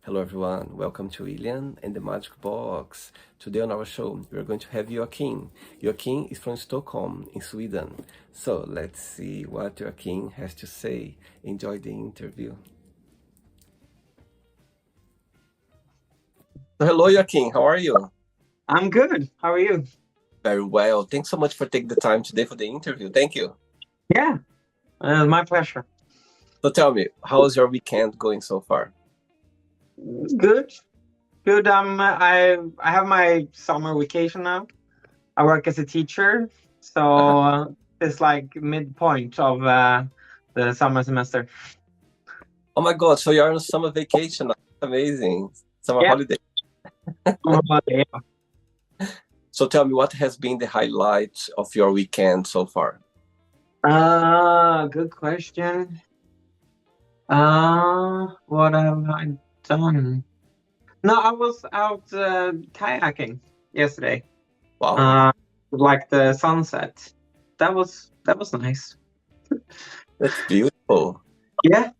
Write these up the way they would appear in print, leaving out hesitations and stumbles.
Hello everyone, welcome to William and the Magic Box. Today on our show, we're going to have Joakim. Joakim is from Stockholm in Sweden. So let's see what Joakim has to say. Enjoy the interview. So hello Joakim, how are you? I'm good. How are you? Very well. Thanks so much for taking the time today for the interview. Thank you. Yeah, my pleasure. So tell me, how's your weekend going so far? Good, good. I have my summer vacation now. I work as a teacher, so Uh-huh. it's like midpoint of the summer semester. Oh my God, so you're on summer vacation. That's amazing. Summer Yeah, holiday. summer holiday. So tell me, what has been the highlight of your weekend so far? Good question. What have I done? No, I was out kayaking yesterday. Wow, Uh, like the sunset. That was nice. that's beautiful. Yeah,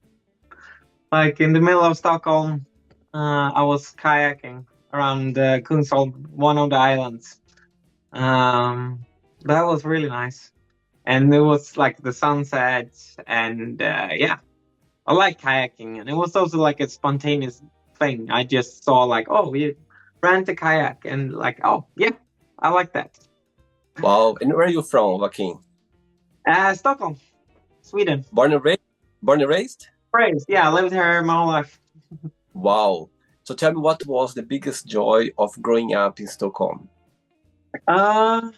like in the middle of Stockholm, I was kayaking around Kungsholm, one of the islands. Um, that was really nice, and it was like the sunset, and yeah, I like kayaking, and it was also like a spontaneous thing. I just saw like, oh, we rent a kayak, and like, oh yeah, I like that. Wow. And where are you from, Joaquin? Stockholm, Sweden. Born and raised? Born and raised? Praise. Yeah, I lived here my whole life. Wow. So tell me, what was the biggest joy of growing up in Stockholm? Uh,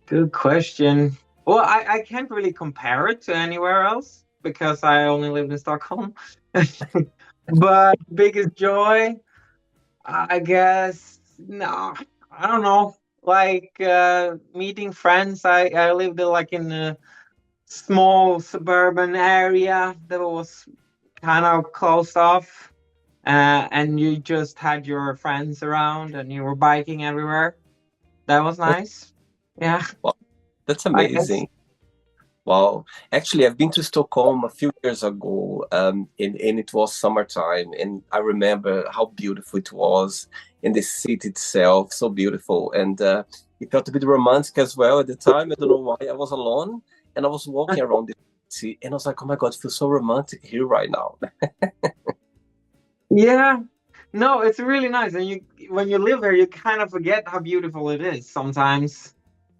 Good question. Well, I can't really compare it to anywhere else because I only lived in Stockholm. But biggest joy, I guess, no, I don't know. Like meeting friends. I lived like in a small suburban area that was kind of closed off, and you just had your friends around and you were biking everywhere. That was That, nice. Yeah, wow, that's I guess. amazing. Wow. Actually, I've been to Stockholm a few years ago, and it was summertime, and I remember how beautiful it was, and the city itself, so beautiful. And it felt a bit romantic as well at the time. I don't know why. I was alone, and I was walking around the city, and I was like, oh my God, it feels so romantic here right now. Yeah. No, it's really nice. And you when you live here, you kind of forget how beautiful it is sometimes.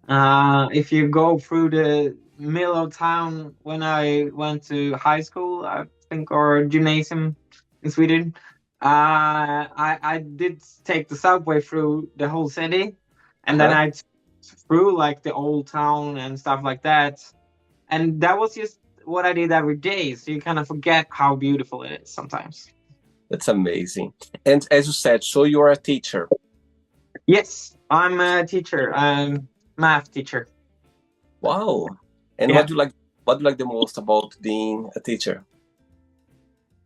If you go through the middle of town when I went to high school, I think, or gymnasium in Sweden, I did take the subway through the whole city, and then Uh-huh. through like the old town and stuff like that. And that was just what I did every day. So you kind of forget how beautiful it is sometimes. That's amazing. And as you said, so you are a teacher. Yes, I'm a teacher. I'm math teacher. Wow. And Yeah. what do you like the most about being a teacher?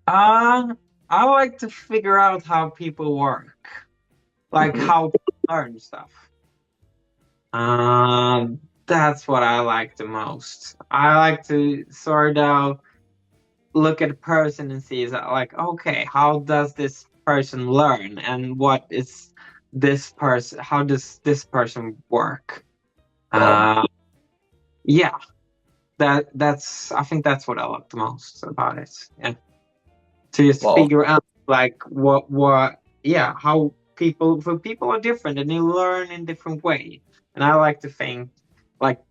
Uh, I like to figure out how people work, like Hmm. how people learn stuff. That's what I like the most. I like to sort of look at a person and see is that like, okay, how does this person learn, and what is this person? How does this person work? Wow. Uh, yeah, that's I think that's what I like the most about it. Yeah. To just Wow. figure out like what yeah how people for people are different and they learn in different way, and I like to think like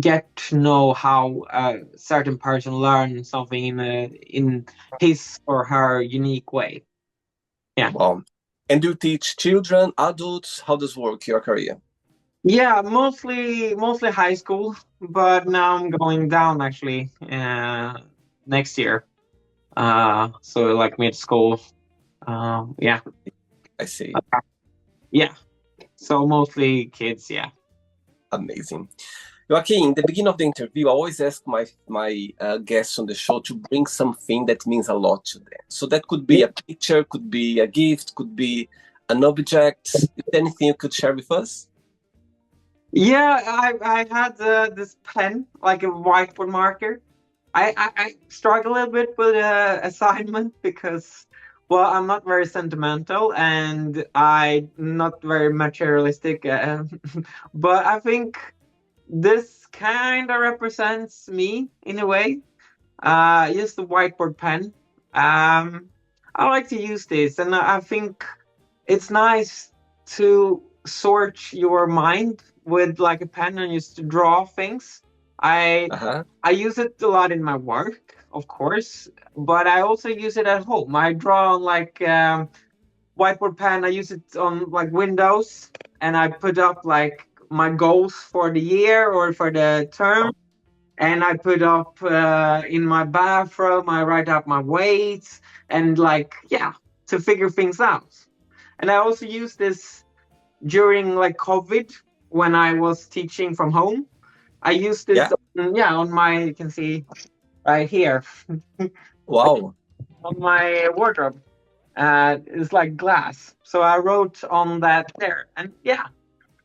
get to know how a certain person learns something in his or her unique way. Yeah. Wow. And do you teach children, adults? How does work your career? Yeah, mostly high school, but now I'm going down actually next year, so like mid school. Yeah. I see. Yeah, so mostly kids, yeah. Amazing. Joaquin, in the beginning of the interview, I always ask my guests on the show to bring something that means a lot to them. So that could be Yeah, a picture, could be a gift, could be an object. Is there anything you could share with us? yeah, I had this pen, like a whiteboard marker. I struggle a little bit with assignment because Well, I'm not very sentimental and I'm not very materialistic, but I think this kind of represents me in a way. Use the whiteboard pen. Um, I like to use this, and I think it's nice to sort your mind with like a pen and just to draw things. I Uh-huh. I use it a lot in my work, of course, but I also use it at home. I draw on like whiteboard pen. I use it on like windows, and I put up like my goals for the year or for the term, and I put up in my bathroom. I write up my weights and like yeah to figure things out. And I also use this during like COVID when I was teaching from home. I used this Yeah. yeah on my you can see right here Wow. on my wardrobe. It's like glass. So I wrote on that there, and yeah.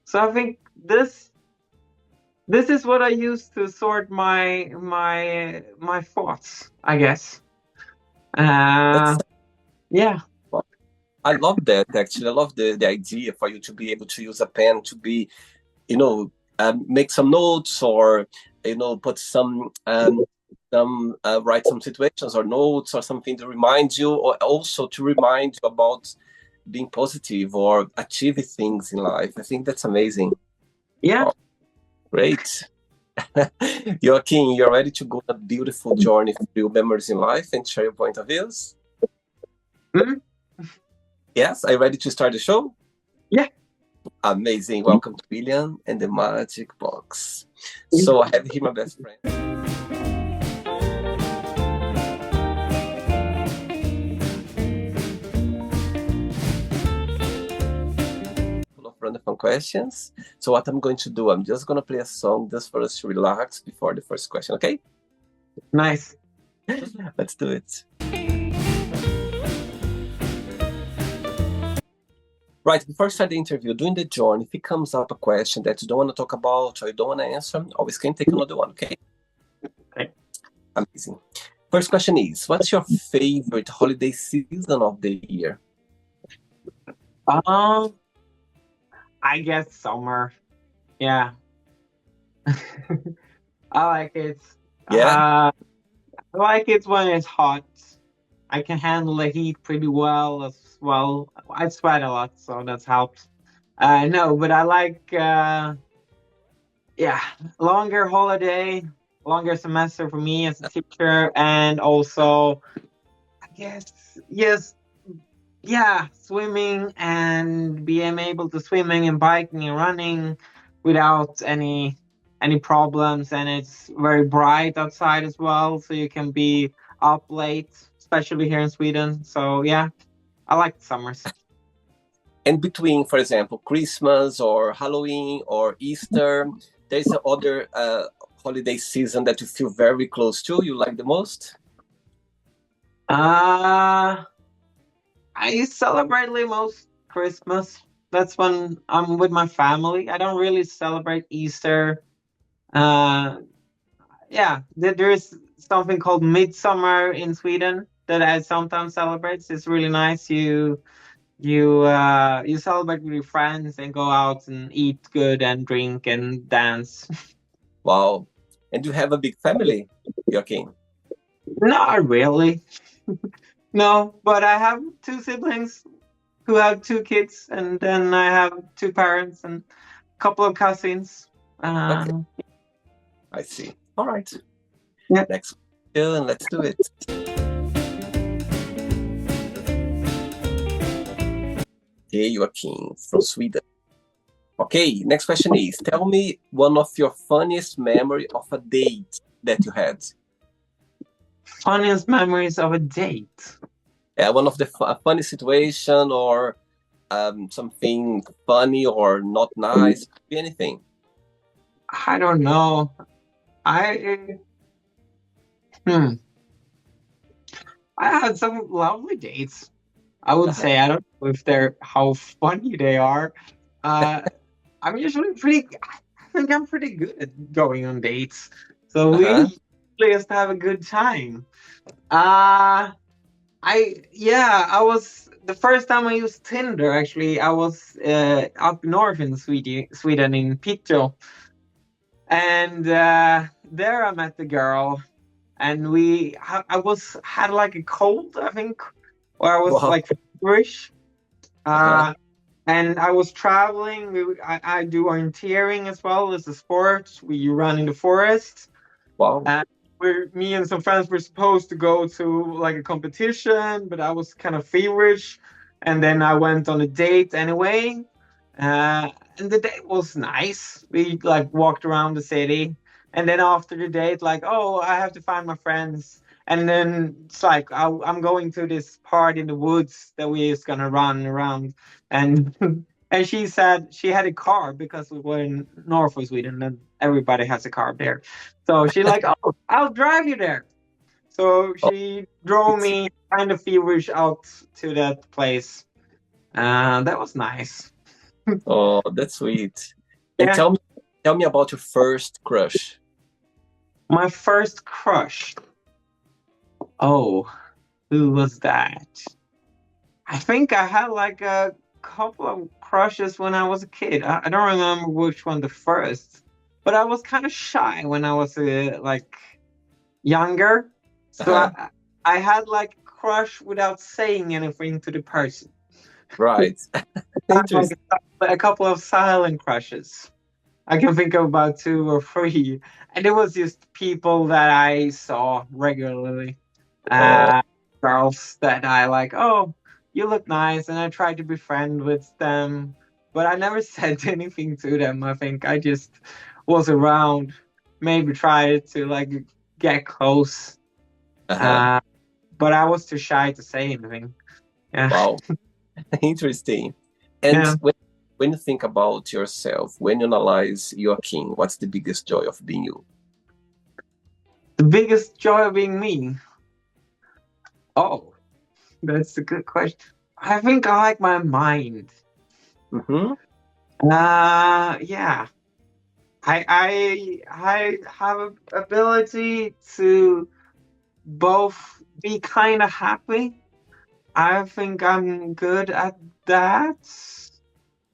So I think this is what I use to sort my thoughts, I guess. That's Uh, yeah, I love that actually. I love the idea for you to be able to use a pen to be, you know, make some notes or, put some write some situations or notes or something to remind you, or also to remind you about being positive or achieving things in life. I think that's amazing. yeah. Oh, great. Joaquim, you're ready to go on a beautiful journey through memories in life and share your point of views? Mhm. Yes, are you ready to start the show? Yeah. Amazing. Welcome to William and the Magic Box. So I have here my best friend. Full of random fun questions. So what I'm going to do, I'm just going to play a song just for us to relax before the first question, okay? Nice. Let's do it. Right, before I start the interview, during the journey, if it comes up a question that you don't want to talk about or you don't want to answer, always can take another one, okay? Okay. Amazing. First question is, what's your favorite holiday season of the year? Um, I guess summer. Yeah. I like it. Yeah? I like it when it's hot. I can handle the heat pretty well as well. I sweat a lot, so that's helped. No, but I like yeah, longer holiday, longer semester for me as a teacher, and also I guess yes, yeah, swimming and being able to swimming and biking and running without any problems, and it's very bright outside as well, so you can be up late, especially here in Sweden. So yeah, I like the summers. And between, for example, Christmas or Halloween or Easter, there's other holiday season that you feel very close to, you like the most? Uh I celebrate most Christmas. That's when I'm with my family. I don't really celebrate Easter. Uh, yeah, there is something called Midsummer in Sweden that I sometimes celebrate. It's really nice. You celebrate with your friends and go out and eat good and drink and dance. Wow. And you have a big family, Joaquin? Not really. No, but I have two siblings who have two kids, and then I have two parents and a couple of cousins. Okay, Uh, I see. All right. yeah. Next question, let's do it. Okay, Joaquin from Sweden. Okay, next question is, tell me one of your funniest memory of a date that you had. Funniest memories of a date. One of the funny situation or something funny or not nice, could be anything. I don't know. I hmm. I had some lovely dates. I would Uh-huh. say I don't know if they're how funny they are. Uh, I'm usually pretty. I think I'm pretty good at going on dates. So we Uh-huh. usually just have a good time. Uh I was the first time I used Tinder. Actually, I was up north in Sweden in Piteå, and there I met the girl, and I was had like a cold, I think, or I was Wow. like feverish. Uh-huh. Uh, and I was traveling. I do orienteering as well as a sport. We run in the forest. Wow. And me and some friends were supposed to go to like a competition, but I was kind of feverish. And then I went on a date anyway. Uh, and the date was nice. We like walked around the city. And then after the date, like, oh, I have to find my friends. And then it's like, I'm going to this part in the woods that we're just gonna run around. And and she said she had a car because we were in north of Sweden and everybody has a car there. So she like, oh, I'll drive you there. So Oh, she drove it's, me kind of feverish out to that place. That was nice. oh, that's sweet. And Yeah, tell me about your first crush. my first crush. Oh, who was that? I think I had like a couple of crushes when I was a kid. I don't remember which one the first, but I was kind of shy when I was like younger. So Uh-huh. I had like a crush without saying anything to the person. Right. Had like Interesting. a couple of silent crushes. I can think of about two or three, and it was just people that I saw regularly. Oh, Uh, Girls that I like. Oh, you look nice, and I tried to be friend with them, but I never said anything to them. I think I just was around, maybe tried to like get close, uh-huh. uh, but I was too shy to say anything. Yeah, Wow. Interesting. And yeah. when you think about yourself, when you analyze Joaquim, what's the biggest joy of being you? The biggest joy of being me. Oh, that's a good question. I think I like my mind. Mm-hmm. Yeah. I have a ability to both be kind of happy. I think I'm good at that.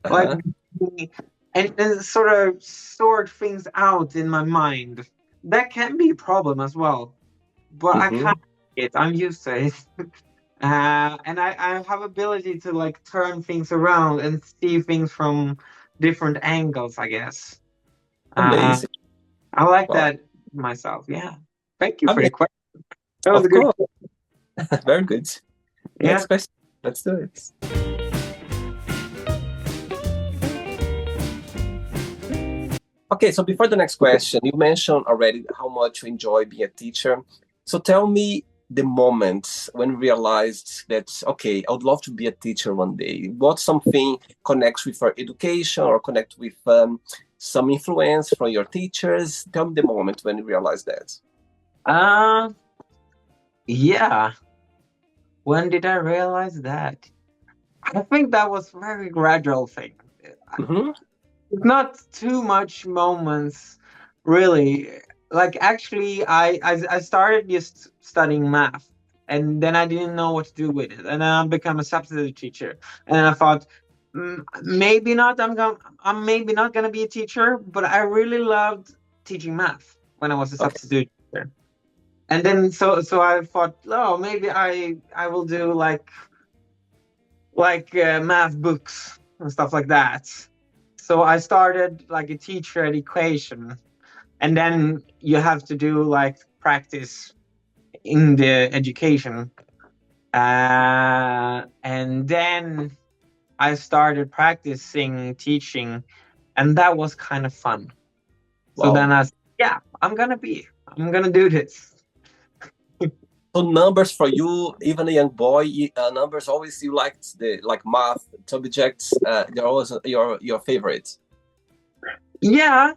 Like, Uh-huh. and sort of sort things out in my mind. That can be a problem as well, but I Mm-hmm. can't. I'm used to it. And I have ability to like turn things around and see things from different angles, I guess. Uh, Amazing. I like Wow. that myself. Yeah. Thank you for the Amazing. question. That was a Of good course. question. Very good. Next Yeah. question. Let's do it. Okay, so before the next question, you mentioned already how much you enjoy being a teacher. So tell me the moments when you realized that, okay, I would love to be a teacher one day. What something connects with your education or connect with some influence from your teachers? Tell me the moment when you realized that. Uh, yeah. When did I realize that? I think that was very gradual thing. Mm-hmm. Not too much moments, really. Like actually, I started just studying math, and then I didn't know what to do with it, and then I become a substitute teacher, and I thought, maybe not. I'm maybe not gonna be a teacher, but I really loved teaching math when I was a Okay. substitute teacher. And then so I thought, oh, maybe I will do math books and stuff like that. So I started like a teacher education, and then you have to do like practice in the education. And then I started practicing teaching, and that was kind of fun. So then Wow. I said, yeah, I'm gonna do this. So numbers for you, even a young boy, numbers always you liked the like math subjects. They're always your favorite. Yeah,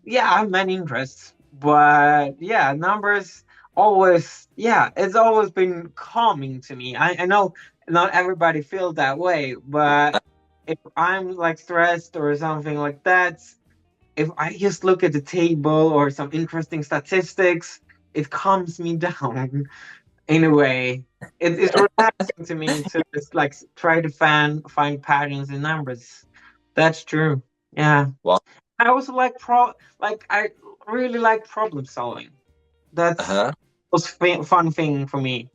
yeah, I have many interests, but yeah, numbers always, yeah, it's always been calming to me. I know not everybody feels that way, but if I'm like stressed or something like that, if I just look at the table or some interesting statistics, it calms me down. in a way. It's relaxing to me to just like try to find patterns in numbers. That's true. Yeah. Wow. I also like I really like problem solving. That's Uh-huh. was fun thing for me.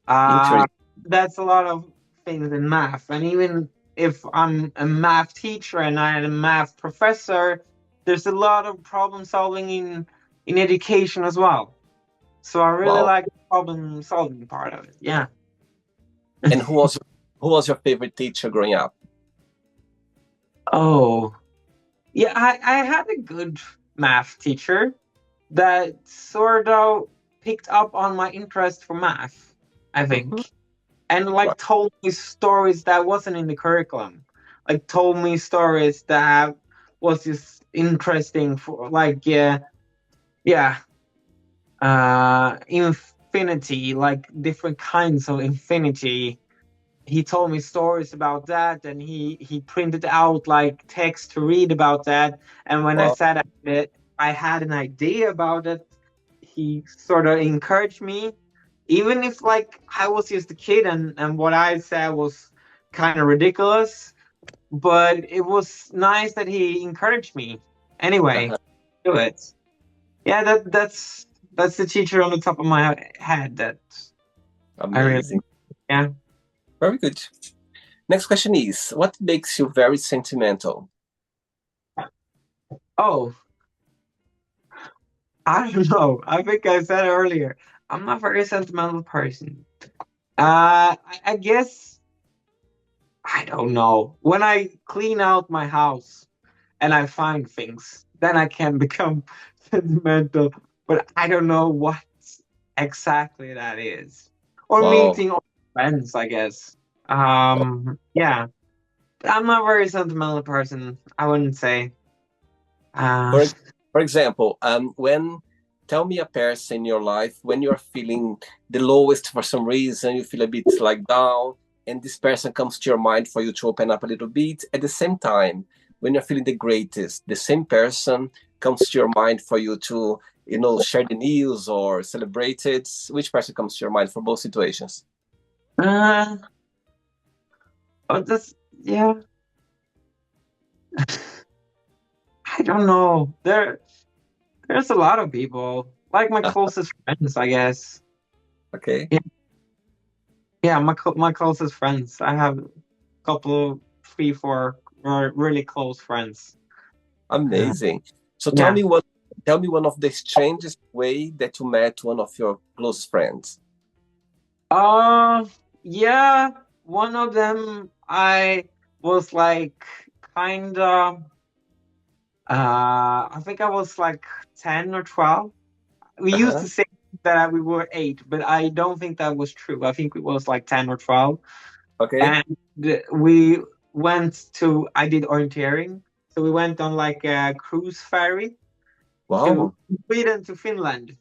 Uh Interesting. that's a lot of things in math. And even if I'm a math teacher and I'm a math professor, there's a lot of problem solving in education as well. So I really Wow. like the problem solving part of it. Yeah. And who was your favorite teacher growing up? Oh, yeah, I had a good math teacher that sort of picked up on my interest for math, I Hmm. think. And like Right. told me stories that wasn't in the curriculum. Like told me stories that was just interesting for like yeah, infinity, like different kinds of infinity. He told me stories about that, and he printed out like text to read about that. And when I Wow. said that I had an idea about it, he sort of encouraged me, even if like I was just a kid and what I said was kind of ridiculous. But it was nice that he encouraged me anyway. Uh-huh. Do it. Yeah, that's the teacher on the top of my head that I really, Amazing. yeah. Very good. Next question is, what makes you very sentimental? Oh, I don't know. I think I said earlier, I'm not a very sentimental person. I guess I don't know. When I clean out my house and I find things, then I can become sentimental. But I don't know what exactly that is. Or Wow. meeting old friends, I guess. Yeah. I'm not a very sentimental person, I wouldn't say. Uh, For for example, when tell me a person in your life when you're feeling the lowest for some reason, you feel a bit like down, and this person comes to your mind for you to open up a little bit. At the same time, when you're feeling the greatest, the same person comes to your mind for you to, share the news or celebrate it. Which person comes to your mind for both situations? uh, oh, that's, yeah. I don't know. There's a lot of people, like my closest friends, I guess. Okay, Yeah, yeah, my closest friends. I have a couple, three, four really close friends. Uh, amazing. So yeah. tell me one of the strangest way that you met one of your close friends. Uh, yeah. One of them, I was like kind of. I think I was like 10 or 12. We used Uh-huh. to say that we were 8, but I don't think that was true. I think it was like 10 or 12. Okay. And we went to I did orienteering, so we went on like a cruise ferry to Wow. Sweden to Finland,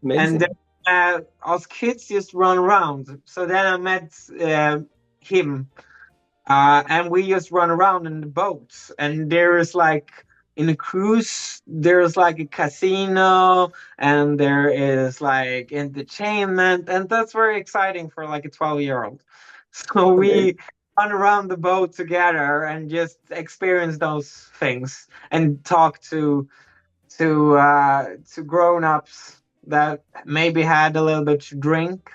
and then Amazing. us kids just run around. So then I met him, and we just run around in the boats, and there is like in a cruise there's like a casino and there is like entertainment, and that's very exciting for like a 12-year-old. So Amazing. we run around the boat together and just experience those things and talk to grown-ups that maybe had a little bit to drink,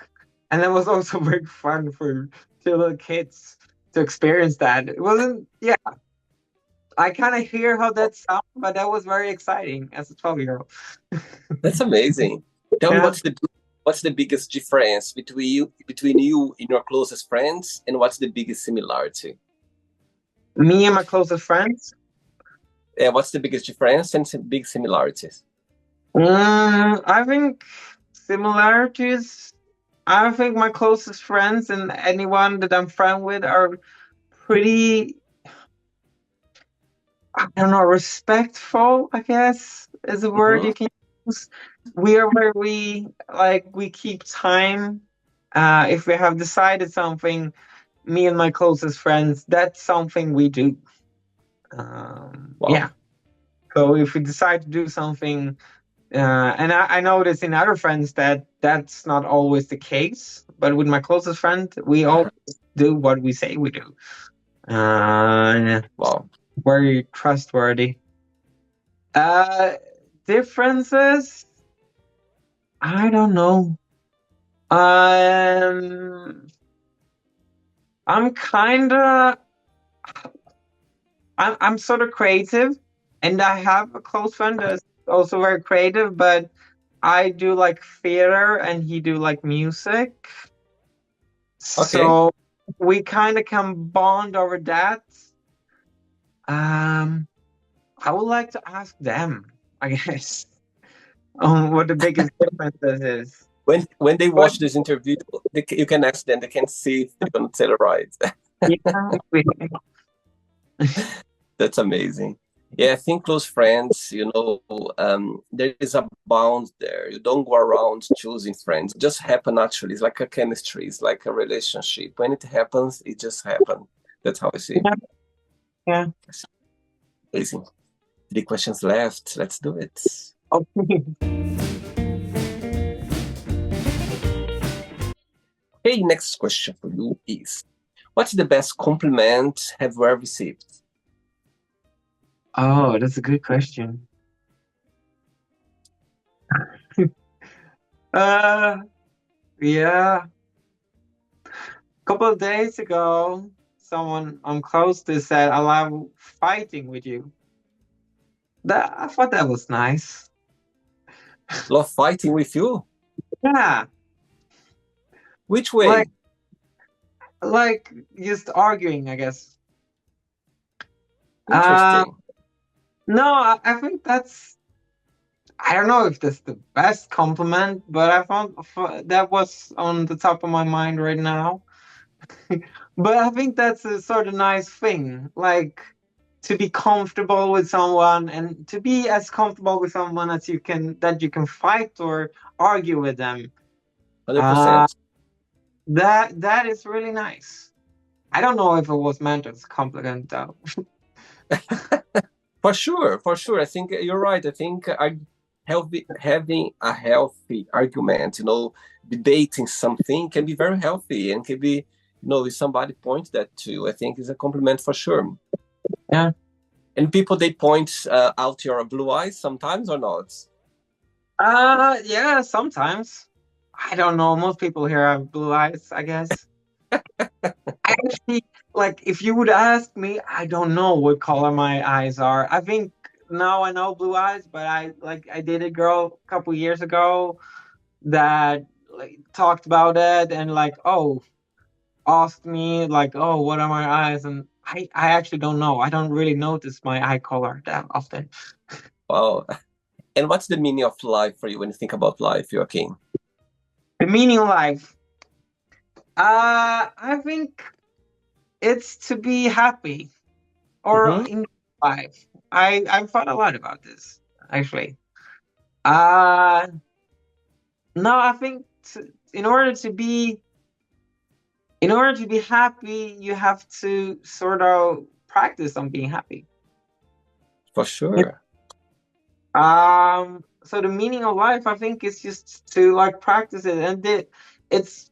and it was also very fun for two little kids to experience that. It wasn't, yeah, I kind of hear how that sounds, but that was very exciting as a 12-year-old. That's amazing. Tell me Yeah. what's the biggest difference between you and your closest friends, and what's the biggest similarity? Me and my closest friends. What's the biggest difference and some big similarities? I think similarities. I think my closest friends and anyone that I'm friend with are pretty, I don't know, respectful, I guess is a word Hmm. you can use. We are very, like, we keep time. If we have decided something, me and my closest friends, that's something we do. Wow. Yeah. So if we decide to do something, And I notice in other friends that that's not always the case. But with my closest friend, we all do what we say we do. Yeah, Wow. very trustworthy. Uh, Differences? I don't know. Um, I'm kinda, I'm sort of creative, and I have a close friend that's also very creative, but I do like theater and he do like music. Okay. So we kind of can bond over that. Um, I would like to ask them, I guess, what the biggest differences is. When they But watch this interview, you can ask them. They can see if they're gonna tell it right. yeah, That's amazing. Yeah, I think close friends, there is a bound there. You don't go around choosing friends. It just happen naturally. It's like a chemistry. It's like a relationship. When it happens, it just happens. That's how I see it. yeah, yeah. It's amazing. 3 questions left. Let's do it. Okay. Okay, next question for you is, what's the best compliment have you ever received? Oh, that's a good question. Uh, yeah. A couple of days ago, someone I'm close to said, "I love fighting with you." That I thought that was nice. Love fighting with you? Yeah, Which like way? like just arguing, I guess. Uh, Interesting. no, I think that's. I don't know if that's the best compliment, but I found that was on the top of my mind right now. But I think that's a sort of nice thing, like to be comfortable with someone and to be as comfortable with someone as you can that you can fight or argue with them. Uh, 100%. that is really nice. I don't know if it was meant as a compliment though. For sure, for sure. I think you're right. I think having a healthy argument, debating something can be very healthy and can be, if somebody points that to you, I think is a compliment for sure. Yeah. And people, they point out your blue eyes sometimes or not. Yeah, sometimes. I don't know. Most people here have blue eyes, I guess. I actually, like, if you would ask me, I don't know what color my eyes are. I think now I know blue eyes, but I did a girl a couple years ago that like talked about it and like, oh, asked me like, oh, what are my eyes? And I actually don't know. I don't really notice my eye color that often. Wow. And what's the meaning of life for you when you think about life, Joaquin? The meaning of life. I think it's to be happy or Mm-hmm. in life. I've thought a lot about this actually. Uh no, I think in order to be happy, you have to sort of practice on being happy. For sure. So the meaning of life, I think, is just to like practice it, and it's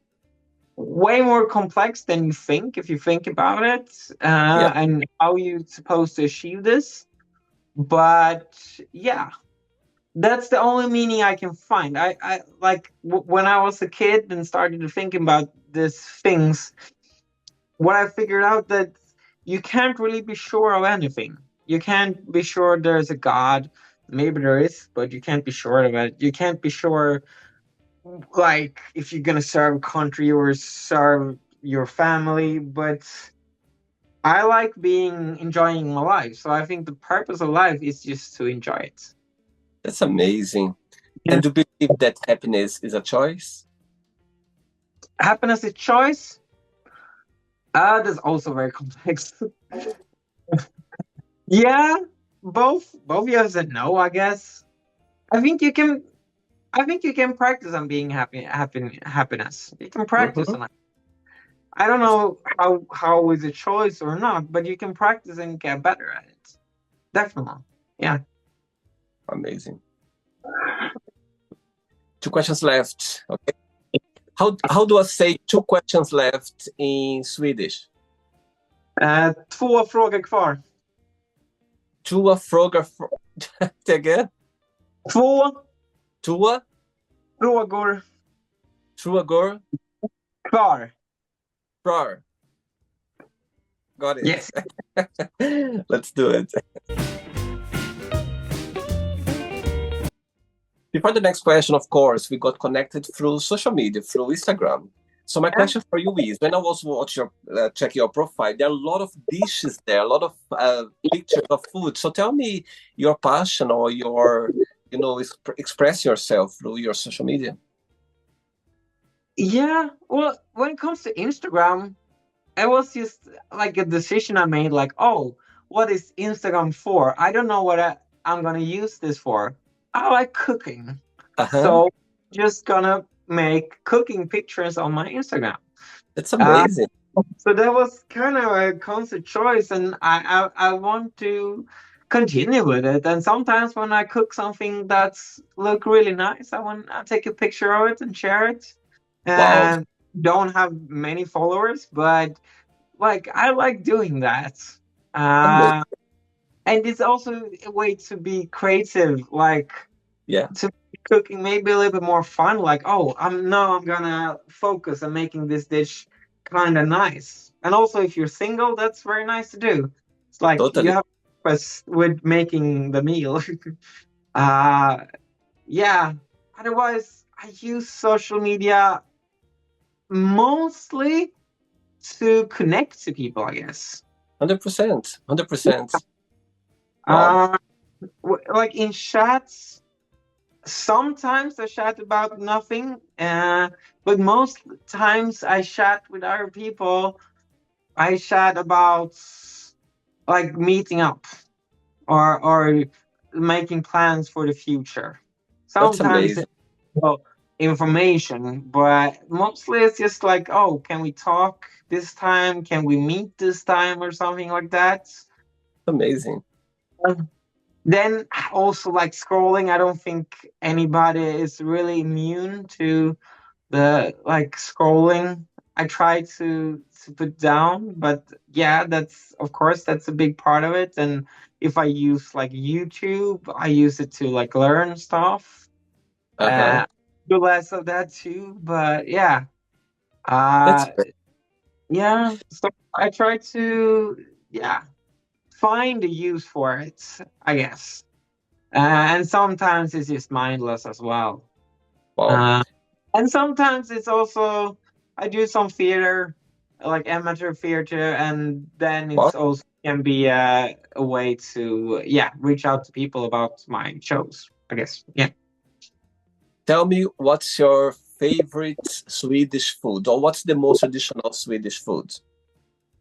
way more complex than you think if you think about it, Yeah. and how you're supposed to achieve this. But yeah, that's the only meaning I can find. I like when I was a kid and started to think about these things, what I figured out that you can't really be sure of anything. You can't be sure there's a God. Maybe there is, but you can't be sure of it. You can't be sure, like, if you're gonna serve a country or serve your family. But I like being enjoying my life, so I think the purpose of life is just to enjoy it. That's amazing. Yeah. And do you believe that happiness is a choice? Happiness is choice. That's also very complex. Yeah, both yes and no, I guess. I think you can I think you can practice on being happiness. You can practice Mm-hmm. on it. I don't know how is a choice or not, but you can practice and get better at it. Definitely. Yeah. Amazing. Two questions left. Okay. How do I say 2 questions left in Swedish? 2 frågor kvar. 2 frågor. Again? 2 Två frågor frågor kvar. kvar. Got it. Yes. Let's do it. Before the next question, of course, we got connected through social media, through Instagram. So my question for you is, when I was check your profile, there are a lot of dishes there, a lot of pictures of food. So tell me your passion or your, express yourself through your social media. Yeah, well, when it comes to Instagram, it was just like a decision I made, like, oh, what is Instagram for? I don't know what I'm gonna use this for. I like cooking. So just gonna make cooking pictures on my Instagram. That's amazing. So that was kind of a conscious choice, and I want to continue with it. And sometimes when I cook something that's look really nice, I take a picture of it and share it. Wow. And don't have many followers, but like I like doing that. Amazing. And it's also a way to be creative, like Yeah, to be cooking maybe a little bit more fun. Like, oh, I'm gonna focus on making this dish kind of nice. And also, if you're single, that's very nice to do. It's like you totally. have purpose with making the meal. uh, yeah. Otherwise, I use social media mostly to connect to people, I guess. 100%. 100%. Wow. Like in chats, sometimes I chat about nothing, but most times I chat with other people. I chat about like meeting up or making plans for the future. That's Sometimes amazing. it's information, but mostly it's just like, oh, can we talk this time? Can we meet this time or something like that? Amazing. Then also like scrolling, I don't think anybody is really immune to the like scrolling. I try to put down, but yeah, that's of course that's a big part of it. And if I use like YouTube, I use it to like learn stuff. Uh-huh. Do less of that too, but yeah. That's Uh great. yeah, so I try to find a use for it, I guess. And sometimes it's just mindless as well. Wow. Uh, and sometimes it's also I do some theater, like amateur theater, and then Wow. it's also can be a way to reach out to people about my shows, I guess. Yeah. Tell me, what's your favorite Swedish food, or what's the most traditional Swedish food?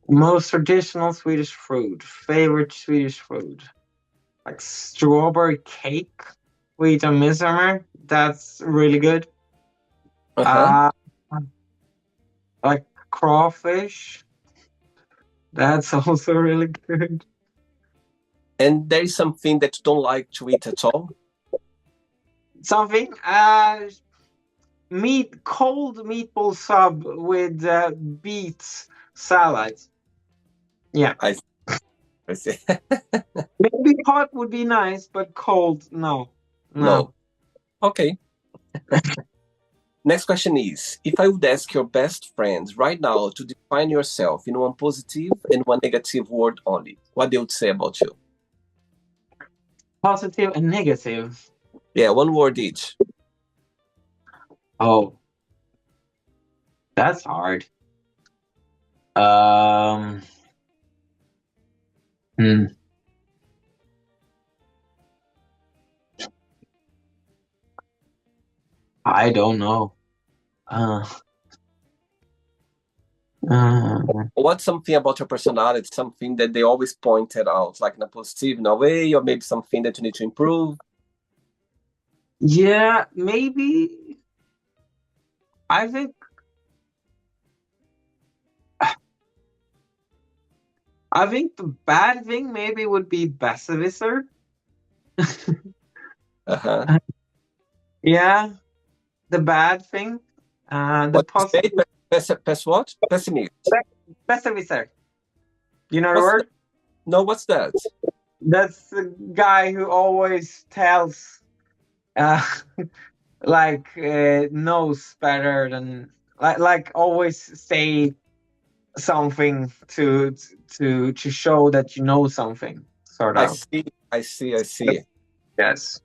Most traditional Swedish food. Favorite Swedish food. Like strawberry cake with a midsummer. That's really good. Uh-huh. Uh like crawfish. That's also really good. And there is something that you don't like to eat at all? Something cold meatball sub with beets salad. Yeah. I see. Maybe hot would be nice, but cold, no. No. Okay. Next question is, if I would ask your best friends right now to define yourself in one positive and one negative word only, what they would say about you? Positive and negative. Yeah, one word each. Oh, that's hard. Um, hmm. I don't know. Uh, uh, What's something about your personality, something that they always pointed out, like in a positive, in a way, or maybe something that you need to improve? yeah, maybe. I think. I think the bad thing maybe would be besserwisser. Uh-huh. Yeah. the bad thing. The What you say? positive. What? Pessimist. Pessimist. You know the What's word? that? No, what's that? That's the guy who always tells, uh, knows better than like always say something to show that you know something, sort I of. see. I see. I see. Yes.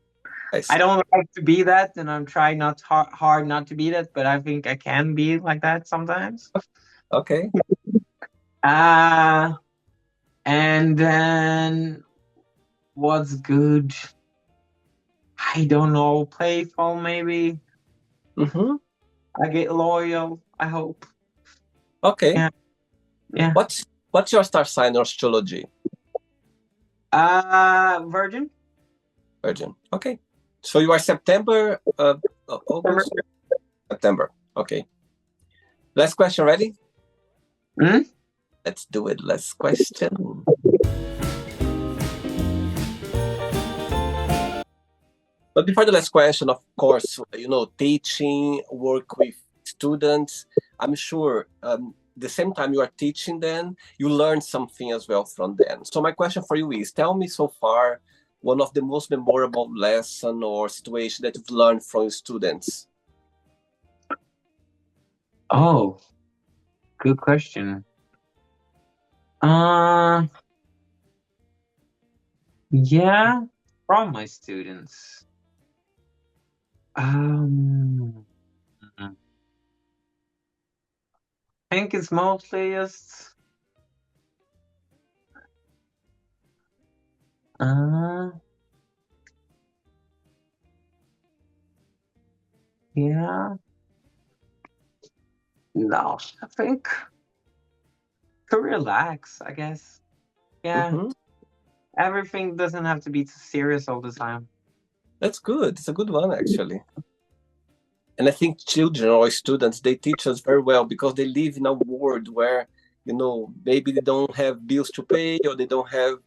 I I see. don't like to be that, and I'm trying not hard not to be that, but I think I can be like that sometimes. Okay. Uh and then what's good? I don't know, playful maybe. Mm-hmm. I get loyal, I hope. Okay. Yeah, yeah. What's your star sign or astrology? Virgin. Virgin. Okay. So you are September, August, September. Okay. Last question. Ready? Hmm? Let's do it. Last question. But before the last question, of course, teaching, work with students. I'm sure the same time you are teaching them, you learn something as well from them. So my question for you is, tell me so far one of the most memorable lesson or situation that you've learned from your students. Oh, good question. Uh, yeah, from my students. Um, I think it's mostly just, uh, yeah, no, I think to relax, I guess. Yeah, Hmm. everything doesn't have to be too serious all the time. That's good. It's a good one, actually. And I think children or students, they teach us very well because they live in a world where, maybe they don't have bills to pay or they don't have,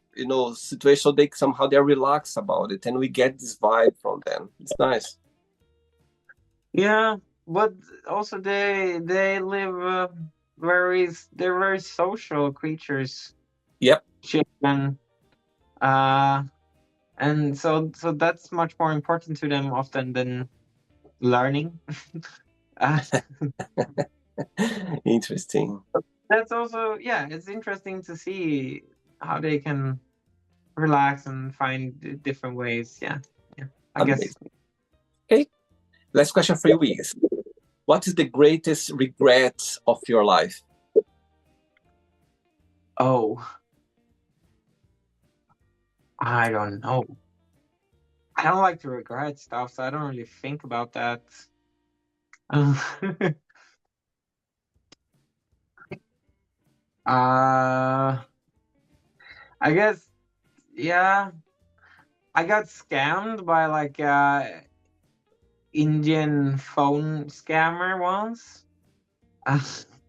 situation. So they somehow they're relaxed about it. And we get this vibe from them. It's nice. Yeah, but also they live they're very social creatures, Yep. children. Uh, and so that's much more important to them often than learning. uh, Interesting. that's also, yeah, it's interesting to see how they can relax and find different ways. Yeah, yeah, I guess. Amazing. Okay. Last question for you is, what is the greatest regret of your life? Oh, I don't know. I don't like to regret stuff, so I don't really think about that. uh, I guess, yeah, I got scammed by like Indian phone scammer once.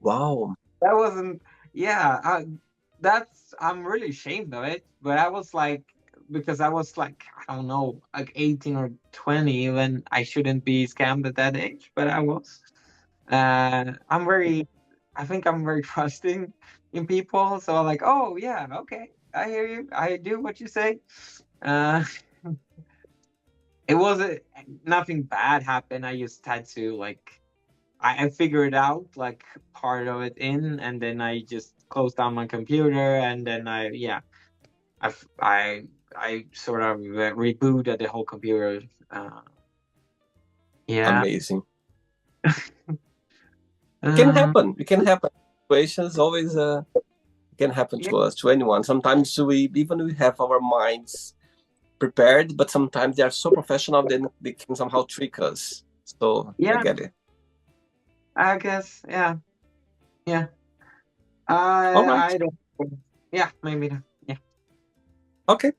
Wow. That wasn't, yeah, that's, I'm really ashamed of it, but I was like, because I was like, I don't know, like 18 or 20 when I shouldn't be scammed at that age, but I was. I'm very, I think I'm very trusting in people. So I'm like, oh, yeah, okay, I hear you. I do what you say. Uh, it wasn't, nothing bad happened. I just had to like, I figured out like part of it in, and then I just closed down my computer, and then yeah, I, f- I sort of rebooted the whole computer. Uh, yeah. Amazing. It can Uh, happen. It can happen. Situations always can happen yeah. to us, to anyone. Sometimes we have our minds prepared, but sometimes they are so professional then they can somehow trick us. So I Yeah. get it. I guess. Yeah. Yeah. All right. I don't. Yeah. Maybe not. Yeah. Okay.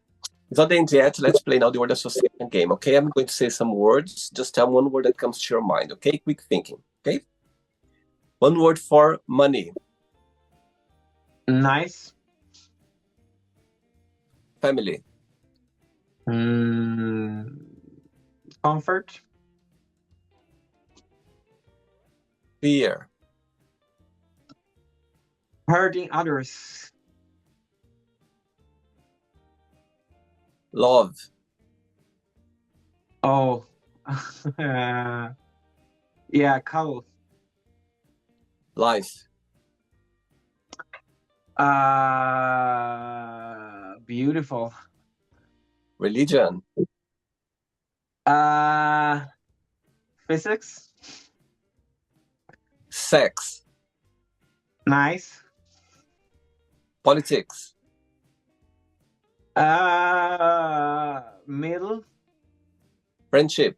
It's not the end yet. Let's play now the word association game. Okay. I'm going to say some words. Just tell one word that comes to your mind. Okay. Quick thinking. Okay. One word for money, Nice. family, Mm, comfort. Fear. Hurting others. Love. Oh. Yeah, cuddle. Life. Beautiful. Religion. Uh, Physics. Sex. Nice. Politics. Middle. Friendship.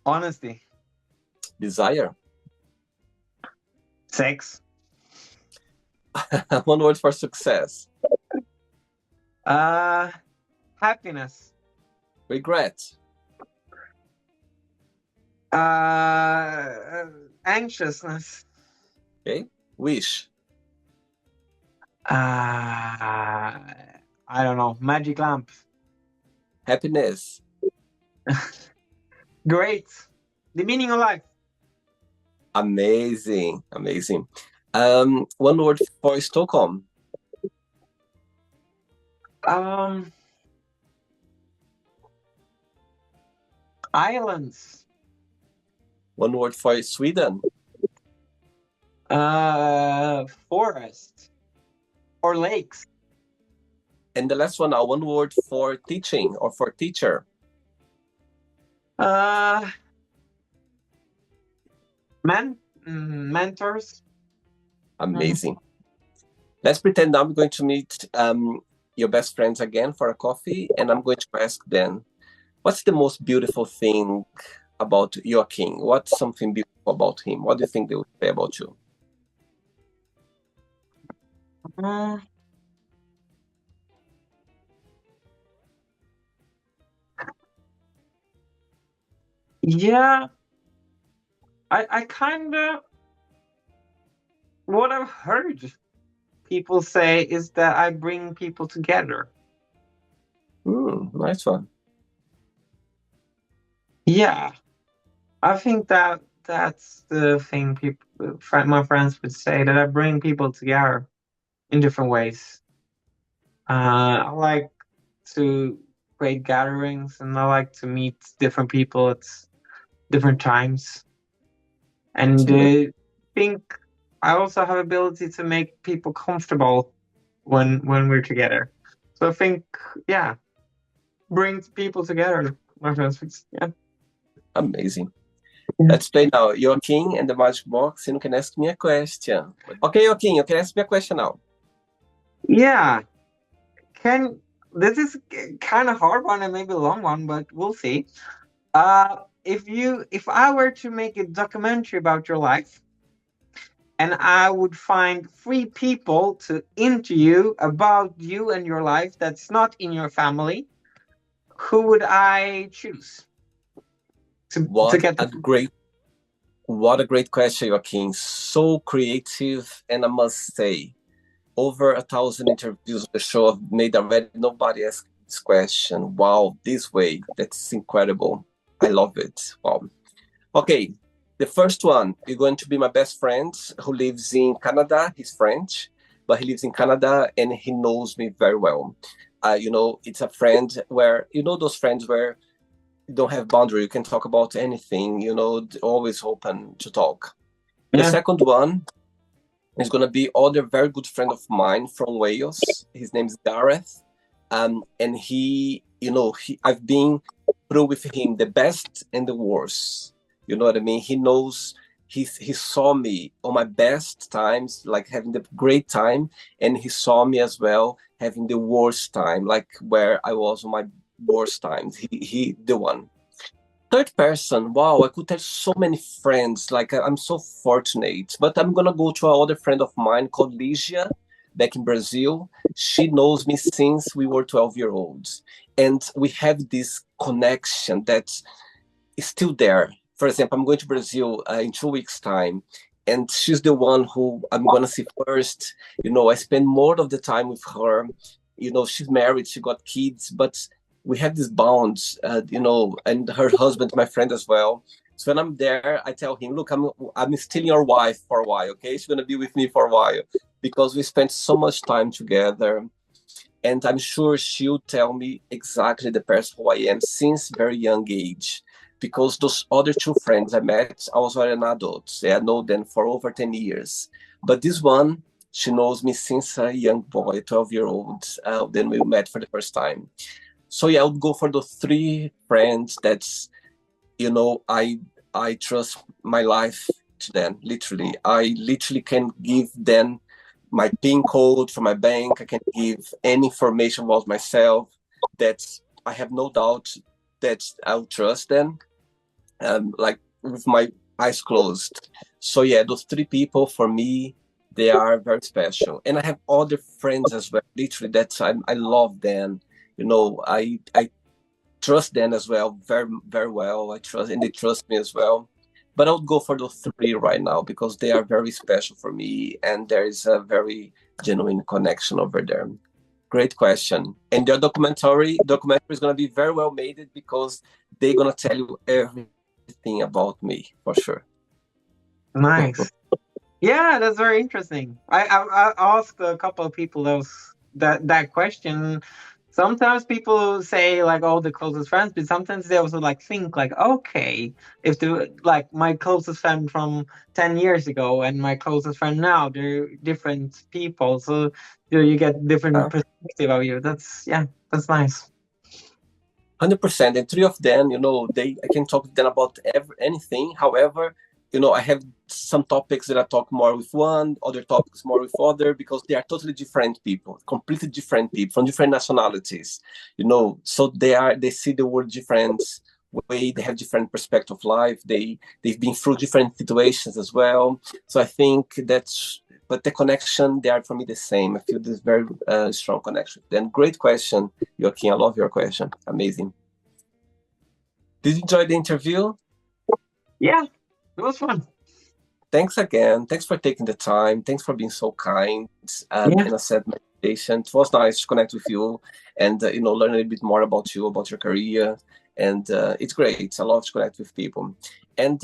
Honesty. Desire. Sex. One word for success. Happiness. Regret. Anxiousness. Okay. Wish. I don't know. Magic lamp. Happiness. Great. The meaning of life. Amazing. Amazing. One word for Stockholm. Islands. One word for Sweden. Forest. Or lakes. And the last one, one word for teaching or for teacher. Mentors. Amazing. Let's pretend I'm going to meet your best friends again for a coffee, and I'm going to ask them, what's the most beautiful thing about Joakim? What's something beautiful about him? What do you think they would say about you? Yeah, I kind of, what I've heard people say is that I bring people together. Nice one. Yeah, I think that that's the thing my friends would say, that I bring people together in different ways. I like to create gatherings, and I like to meet different people at different times. And think I also have ability to make people comfortable when we're together. So I think, yeah, brings people together. My friends, yeah. Amazing. Let's play now. Joakim and the Magic Box, and you can ask me a question. Okay, Joakim, you can ask me a question now. Yeah. This is kind of hard one and maybe a long one, but we'll see. If I were to make a documentary about your life, and I would find 3 people to interview about you and your life that's not in your family, who would I choose to get What a great question, Joakim. So creative, and I must say, over 1,000 interviews on the show I've made already. Nobody asked this question. Wow, this way. That's incredible. I love it. Wow. Okay, the first one, you're going to be my best friend who lives in Canada. He's French, but he lives in Canada and he knows me very well. It's a friend where, those friends where you don't have boundary. You can talk about anything, always open to talk. Yeah. The second one is going to be other very good friend of mine from Wales. His name is Gareth. And I've been through with him the best and the worst. You know what I mean? He knows, he saw me on my best times, like having the great time. And he saw me as well, having the worst time, like where I was on my worst times. He the one. Third person, wow, I could tell so many friends, like I'm so fortunate, but I'm gonna go to another friend of mine called Ligia, back in Brazil. She knows me since we were 12-year-olds, and we have this connection that is still there. For example, I'm going to Brazil in 2 weeks' time, and she's the one who I'm gonna see first. I spend more of the time with her. She's married, she got kids, but we have this bond, and her husband, my friend as well. So when I'm there, I tell him, look, I'm stealing your wife for a while, okay? She's going to be with me for a while because we spent so much time together. And I'm sure she'll tell me exactly the person who I am since very young age. Because those other two friends I met, I was already an adult. I know them for over 10 years. But this one, she knows me since a young boy, 12-year-old. Then we met for the first time. So yeah, I would go for those three friends that's, I trust my life to them, literally. I literally can give them my PIN code for my bank. I can give any information about myself that I have no doubt that I'll trust them, like with my eyes closed. So yeah, those three people for me, they are very special. And I have other friends as well, literally, that I love them. I trust them as well, very, very well. And they trust me as well. But I would go for those three right now because they are very special for me, and there is a very genuine connection over there. Great question. And their documentary is going to be very well made because they're going to tell you everything about me for sure. Nice. Yeah, that's very interesting. I asked a couple of people that question. Sometimes people say like, "Oh, the closest friends," but sometimes they also like think like, "Okay, if the like my closest friend from 10 years ago and my closest friend now, they're different people, so you get different perspective of you." That's nice. 100%. And three of them, I can talk to them about anything. However, I have some topics that I talk more with one, other topics more with other, because they are totally different people, completely different people from different nationalities, so they see the world different way. They have different perspective of life. They've been through different situations as well. So I think but the connection, they are for me the same. I feel this very strong connection. Then great question, Joakim. I love your question. Amazing. Did you enjoy the interview? Yeah, it was fun. Thanks again. Thanks for taking the time. Thanks for being so kind and a sad meditation. It was nice to connect with you and learn a little bit more about you, about your career. And it's great. I love to connect with people. And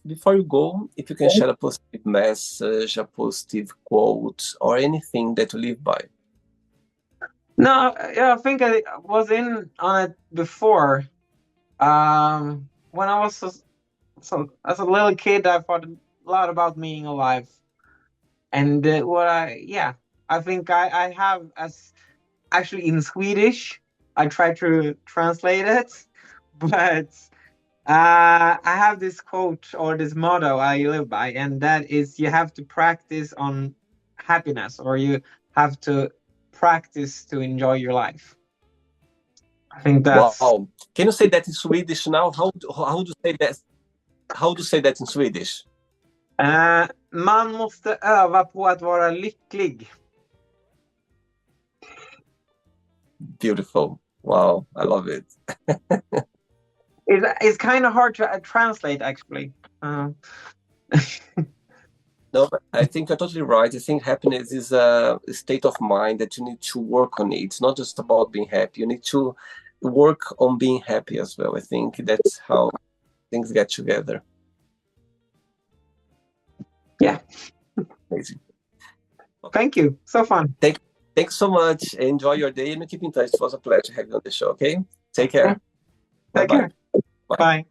before you go, if you can share a positive message, a positive quote, or anything that you live by. No, yeah, I think I was in on it before. When I was so as a little kid, I thought a lot about being alive, and I think I have as actually in Swedish. I try to translate it, but I have this quote or this motto I live by, and that is you have to practice on happiness, or you have to practice to enjoy your life. I think that's wow. Can you say that in Swedish now? How do you say that? How do you say that in Swedish? Man måste öva på att vara lycklig. Beautiful. Wow, I love it. It's kind of hard to translate, actually. No, but I think you're totally right. I think happiness is a state of mind that you need to work on it. It's not just about being happy. You need to work on being happy as well. I think that's how things get together. Yeah. Amazing. Okay. Thank you. So fun. Thanks so much. Enjoy your day and keep in touch. It was a pleasure having you on the show. Okay? Take care. Take care. Bye.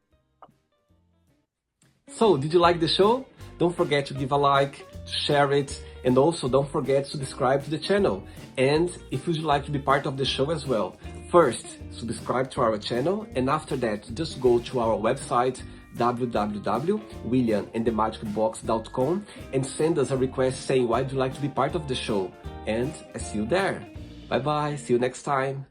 So, did you like the show? Don't forget to give a like, share it, and also don't forget to subscribe to the channel. And if you'd like to be part of the show as well, first, subscribe to our channel, and after that, just go to our website, www.williamandthemagicbox.com, and send us a request saying why you'd like to be part of the show. And I see you there. Bye bye, see you next time.